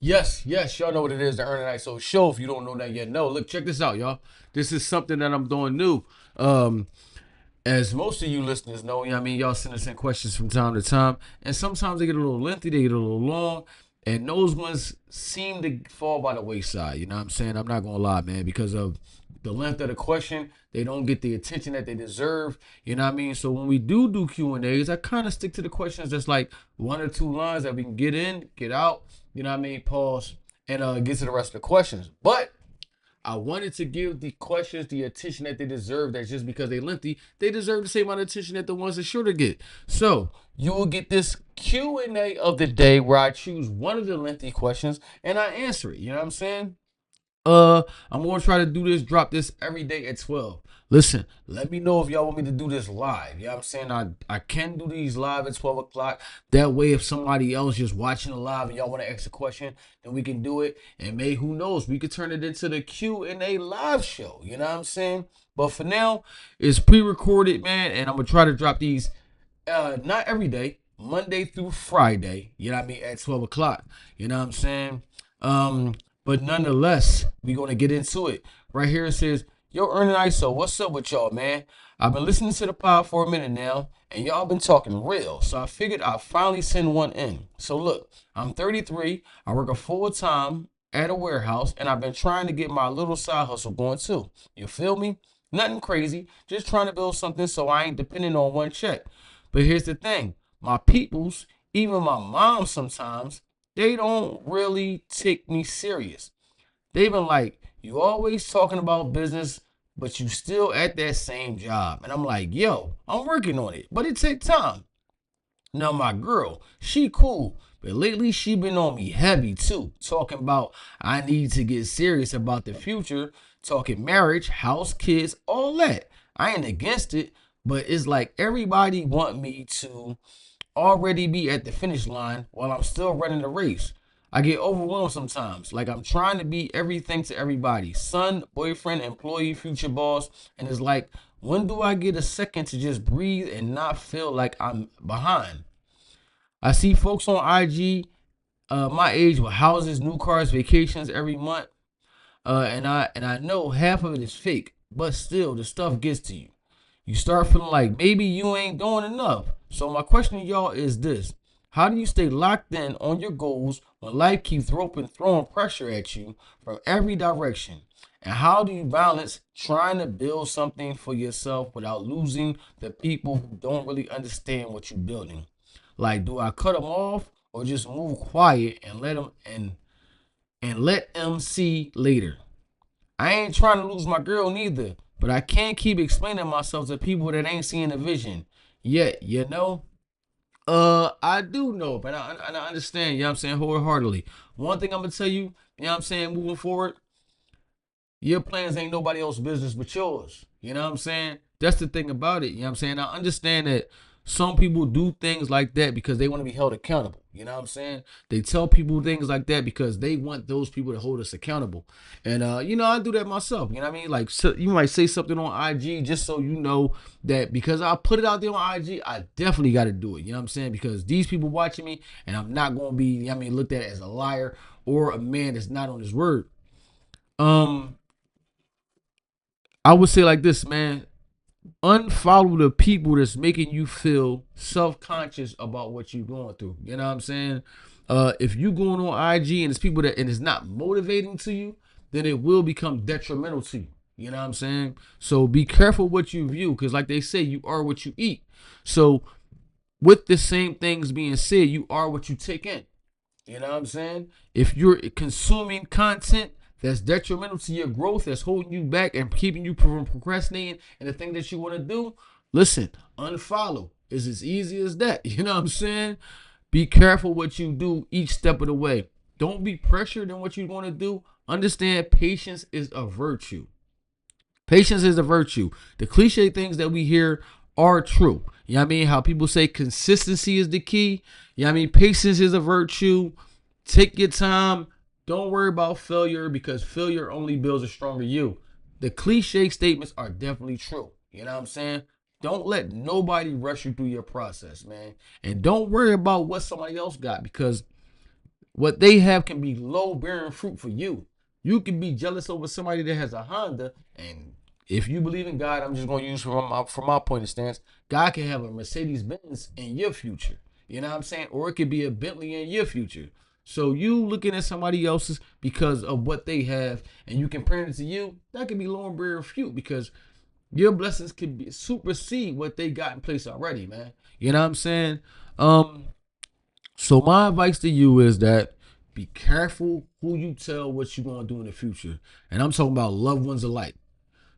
Yes, y'all know what it is, the Ern Iso Show. If you don't know that yet, no. Look, check this out, y'all. This is something that I'm doing new. Um, as most of you listeners know, y'all send us in questions from time to time, and sometimes they get a little lengthy, they get a little long, and those ones seem to fall by the wayside. You know what I'm saying? I'm not gonna lie, man, because of the length of the question, they don't get the attention that they deserve. You know what I mean? So when we do Q&As, I kind of stick to the questions that's like one or two lines that we can get in, get out. You know what I mean? Pause and get to the rest of the questions. But I wanted to give the questions the attention that they deserve. That's just because they lengthy. They deserve the same amount of attention that the ones that shorter get. So you will get this Q&A of the day where I choose one of the lengthy questions and I answer it. You know what I'm saying? I'm gonna try to do this, drop this every day at 12. Listen, let me know if y'all want me to do this live. You know what I'm saying? I can do these live at 12 o'clock. That way, if somebody else just watching the live and y'all want to ask a question, then we can do it. And maybe, who knows, we could turn it into the Q&A live show. You know what I'm saying? But for now, it's pre-recorded, man, and I'm gonna try to drop these not every day, Monday through Friday, you know what I mean, at 12 o'clock. You know what I'm saying? But nonetheless, we're gonna get into it. Right here it says, yo, Ern Iso, what's up with y'all, man? I've been listening to the pod for a minute now, and y'all been talking real. So I figured I'd finally send one in. So look, I'm 33, I work a full-time at a warehouse, and I've been trying to get my little side hustle going too. You feel me? Nothing crazy, just trying to build something so I ain't depending on one check. But here's the thing, my peoples, even my mom sometimes, they don't really take me serious. They been like, you always talking about business, but you still at that same job. And I'm like, yo, I'm working on it, but it take time. Now my girl, she cool, but lately she been on me heavy too, talking about I need to get serious about the future, talking marriage, house, kids, all that. I ain't against it, but it's like everybody want me to already be at the finish line while I'm still running the race. I get overwhelmed sometimes. Like I'm trying to be everything to everybody. Son, boyfriend, employee, future boss. And it's like, when do I get a second to just breathe and not feel like I'm behind? I see folks on IG my age with houses, new cars, vacations every month. And I know half of it is fake, but still the stuff gets to you. You start feeling like maybe you ain't doing enough. So my question to y'all is this: how do you stay locked in on your goals when life keeps throwing pressure at you from every direction? And how do you balance trying to build something for yourself without losing the people who don't really understand what you're building? Like, do I cut them off or just move quiet and let them see later? I ain't trying to lose my girl neither, but I can't keep explaining myself to people that ain't seeing the vision yet, you know? I do know, but I understand, you know what I'm saying, wholeheartedly. One thing I'm gonna tell you, you know what I'm saying, moving forward, your plans ain't nobody else's business but yours. You know what I'm saying? That's the thing about it. You know what I'm saying? I understand that some people do things like that because they want to be held accountable. You know what I'm saying? They tell people things like that because they want those people to hold us accountable. And I do that myself. You know what I mean? Like, so you might say something on IG just so you know that because I put it out there on IG, I definitely got to do it. You know what I'm saying? Because these people watching me, and I'm not gonna be, you know what I mean, looked at as a liar or a man that's not on his word. Um, I would say like this, man. Unfollow the people that's making you feel self-conscious about what you're going through. You know what I'm saying? If you going on IG and it's people that and it's not motivating to you, then it will become detrimental to you. You know what I'm saying? So be careful what you view, because like they say, you are what you eat. So with the same things being said, you are what you take in. You know what I'm saying? If you're consuming content that's detrimental to your growth, that's holding you back and keeping you from procrastinating and the thing that you want to do, listen, unfollow. It's as easy as that. You know what I'm saying? Be careful what you do each step of the way. Don't be pressured in what you want to do. Understand patience is a virtue. Patience is a virtue. The cliche things that we hear are true. You know what I mean? How people say consistency is the key. You know what I mean? Patience is a virtue. Take your time. Don't worry about failure because failure only builds a stronger you. The cliche statements are definitely true. You know what I'm saying? Don't let nobody rush you through your process, man. And don't worry about what somebody else got because what they have can be low bearing fruit for you. You can be jealous over somebody that has a Honda, and if you believe in God, I'm just gonna use from my point of stance. God can have a Mercedes Benz in your future. You know what I'm saying? Or it could be a Bentley in your future. So you looking at somebody else's because of what they have, and you comparing it to you, that could be low bearing fruit because your blessings could be supersede what they got in place already, man. You know what I'm saying? Um, so my advice to you is that be careful who you tell what you're gonna do in the future. And I'm talking about loved ones alike.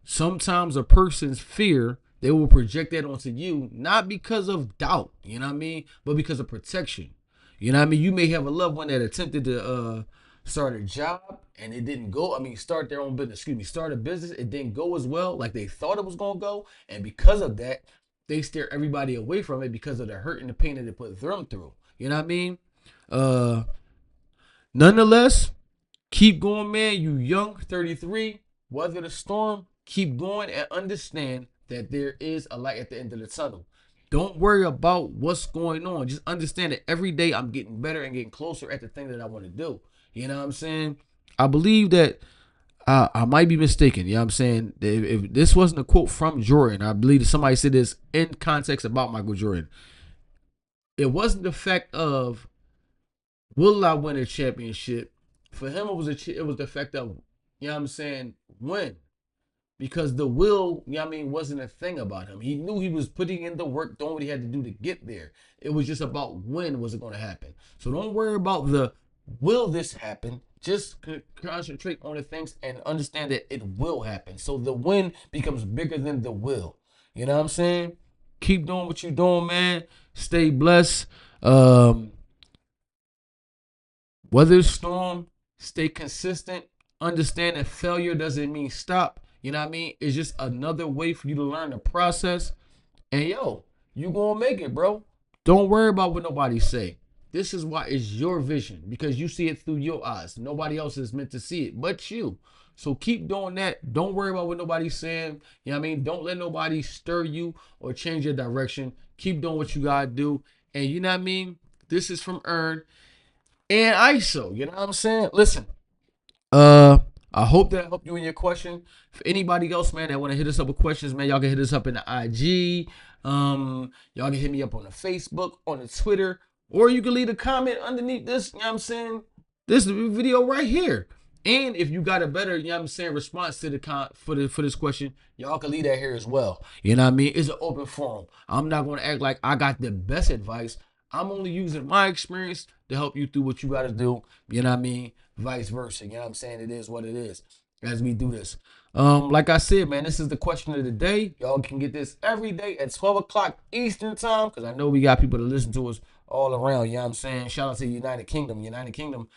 Sometimes a person's fear, they will project that onto you, not because of doubt, you know what I mean, but because of protection. You know what I mean? You may have a loved one that attempted to start a job and it didn't go. I mean, start their own business, excuse me, start a business, it didn't go as well like they thought it was gonna go. And because of that, they steer everybody away from it because of the hurt and the pain that it put them through. You know what I mean? Uh Nonetheless, keep going, man. You young, 33, weather the storm, keep going and understand that there is a light at the end of the tunnel. Don't worry about what's going on. Just understand that every day I'm getting better and getting closer at the thing that I want to do. You know what I'm saying? I believe that I might be mistaken. You know what I'm saying? If this wasn't a quote from Jordan, I believe that somebody said this in context about Michael Jordan. It wasn't the fact of will I win a championship? For him, it was the fact of, you know what I'm saying, when. Because the will, you know what I mean, wasn't a thing about him. He knew he was putting in the work, doing what he had to do to get there. It was just about when was it going to happen. So don't worry about the will this happen. Just concentrate on the things and understand that it will happen. So the when becomes bigger than the will. You know what I'm saying? Keep doing what you're doing, man. Stay blessed. Weather the storm, stay consistent. Understand that failure doesn't mean stop. You know what I mean? It's just another way for you to learn the process. And yo, you gonna make it, bro. Don't worry about what nobody say. This is why it's your vision because you see it through your eyes. Nobody else is meant to see it but you. So keep doing that. Don't worry about what nobody's saying. You know what I mean? Don't let nobody stir you or change your direction. Keep doing what you gotta do. And you know what I mean? This is from Ern and ISO. You know what I'm saying? Listen, uh, I hope that helped you in your question. For anybody else, man, that want to hit us up with questions, man, y'all can hit us up in the IG. Y'all can hit me up on the Facebook, on the Twitter, or you can leave a comment underneath this, you know what I'm saying? This video right here. And if you got a better, you know what I'm saying, response to the for this question, y'all can leave that here as well. You know what I mean? It's an open forum. I'm not going to act like I got the best advice. I'm only using my experience to help you through what you got to do. You know what I mean? Vice versa. You know what I'm saying? It is what it is as we do this. Like I said, man, this is the question of the day. Y'all can get this every day at 12 o'clock Eastern time because I know we got people that listen to us all around. You know what I'm saying? Shout out to United Kingdom. United Kingdom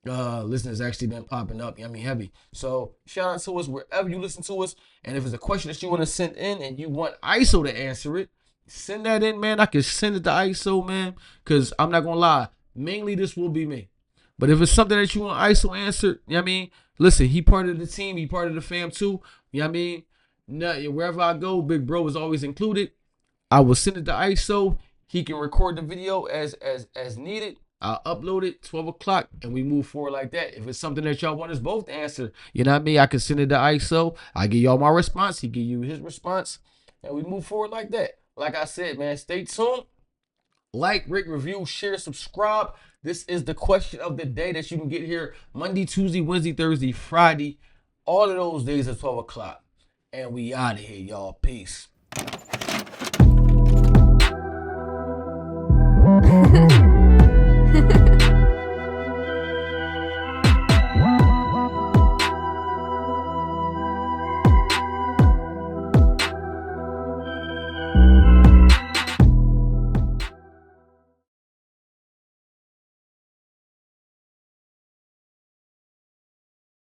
listeners actually been popping up. You know what I mean? Heavy. So shout out to us wherever you listen to us. And if it's a question that you want to send in and you want ISO to answer it, send that in, man. I can send it to ISO, man, because I'm not going to lie. Mainly, this will be me. But if it's something that you want ISO answered, you know what I mean? Listen, he part of the team. He part of the fam, too. You know what I mean? No, wherever I go, Big Bro is always included. I will send it to ISO. He can record the video as needed. I'll upload it 12 o'clock and we move forward like that. If it's something that y'all want us both to answer, you know what I mean? I can send it to ISO. I give y'all my response. He give you his response. And we move forward like that. Like I said, man, stay tuned. Like, rate, review, share, subscribe. This is the question of the day that you can get here Monday, Tuesday, Wednesday, Thursday, Friday. All of those days at 12 o'clock. And we out of here, y'all. Peace.